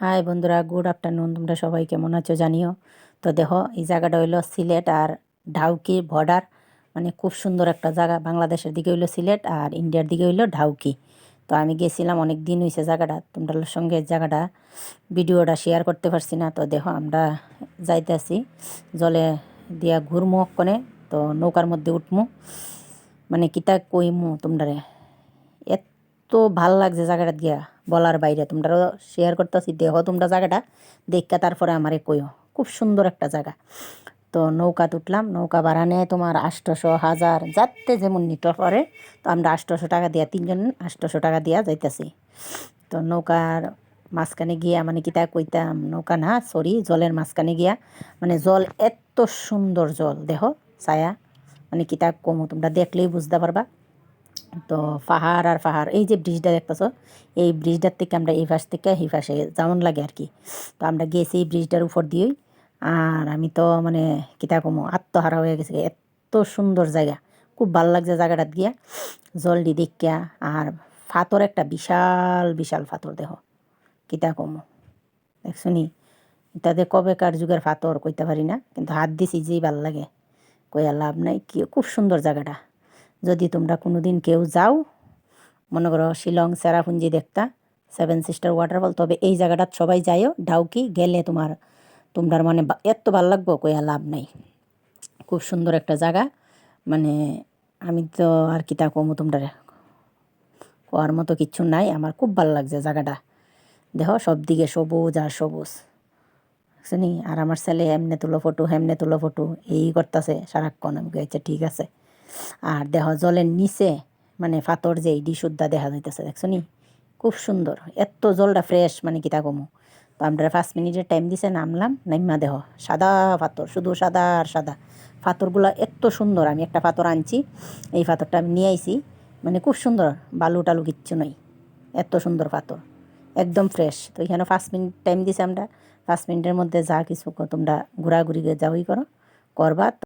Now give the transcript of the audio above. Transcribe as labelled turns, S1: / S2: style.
S1: High বন্ধুরা, good afternoon. তোমরা সবাই কেমন আছো জানিও। তো দেখো, এই জায়গাটা হইলো সিলেট আর ঢাউকি বর্ডার, মানে খুব সুন্দর একটা জায়গা। বাংলাদেশের দিকে হইলো সিলেট আর ইন্ডিয়ার দিকে হইলো ঢাউকি। তো আমি গেছিলাম, অনেক দিন হয়েছে জায়গাটা, তোমরা সঙ্গে জায়গাটা ভিডিওটা শেয়ার করতে পারছি না। তো দেখো, আমরা যাইতেছি জলে দিয়া ঘুরমু কনে, তো নৌকার মধ্যে উঠমু, মানে কিতা কইমু তোমরা, এত ভাল লাগছে জায়গাটা গিয়া বলার বাইরে। তোমরাও শেয়ার করতেছি, দেখো তোমরা জায়গাটা দেখা তারপরে আমারে কইও। খুব সুন্দর একটা জায়গা। তো নৌকা উঠলাম, নৌকা ভাড়া নেয় তোমার 800, 1000, যাতে যেমন নিতে পারে। তো আমরা 800 টাকা দিয়া, 3জন 800 টাকা দিয়া যাইতেছি। তো নৌকার মাঝখানে গিয়া, মানে কিতা কইতাম, নৌকা না সরি, জলের মাঝখানে গিয়া, মানে জল এত সুন্দর, জল দেখো ছায়া, মানে কিতা কমো, তোমরা দেখলেই বুঝতে পারবা। তো পাহাড় আর পাহাড়, এই যে ব্রিজটা দেখতেছ, এই ব্রিজটার থেকে আমরা এই পাশ থেকে এই পাশে যেমন লাগে আর কি। তো আমরা গেছি এই ব্রিজটার উপর দিয়েই। আর আমি তো মানে কিতা কমো, আত্মহারা হয়ে গেছে, এত সুন্দর জায়গা। খুব ভালো লাগছে জায়গাটা গিয়া, জলদি দেখিয়া। আর ফাতর একটা বিশাল বিশাল ফাতর, দেখো কিতা কমো, দেখছো নি? তাদের কবেকার যুগের ফাতর কইতে পারি না, কিন্তু হাত দিছি যেই ভাল লাগে, কইয়া লাভ নাই। কি খুব সুন্দর জায়গাটা। যদি তোমরা কোনো দিন কেউ যাও, মনে করো শিলং চেরাপুঞ্জি দেখতা, 7 সিস্টার ওয়াটারফল, তবে এই জায়গাটা সবাই যাইও। ডাউকি গেলে তোমরা মানে এত ভাল লাগবো, কইয়া লাভ নাই। খুব সুন্দর একটা জায়গা, মানে আমি তো আর কিতা কমু তোমরা, কোয়ার মতো কিচ্ছু নাই। আমার খুব ভাল লাগছে জায়গাটা। দেখো সব দিকে সবুজ আর সবুজ, বুঝছেনি? আর আমার ছেলে হেমনে তুলো ফটো, হেমনে তুলো ফটো, এই করতেছে সারাক্ষণ। আমি আচ্ছা ঠিক আছে। আর দেখো জলের নিচে, মানে পাথর যে ইডি শুদ্ধা দেখা যাইতেছে, দেখছো নি? খুব সুন্দর, এত জলটা ফ্রেশ, মানে কিতা কমু। তো আমরা 5 মিনিটের টাইম দিছে, নামলাম, নাইমা দেহ সাদা পাথর, শুধু সাদা আর সাদা। পাথরগুলো এত সুন্দর। আমি একটা পাথর আনছি, এই পাথরটা আমি নিয়ে আইছি, মানে খুব সুন্দর, বালু টালু কিচ্ছু নই, এত সুন্দর পাথর, একদম ফ্রেশ। তো এখানে 5 মিনিট টাইম দিছে আমরা, 5 মিনিটের মধ্যে যা কিছু তোমরা ঘোরাঘুরি যাওয়াই করো, করবা।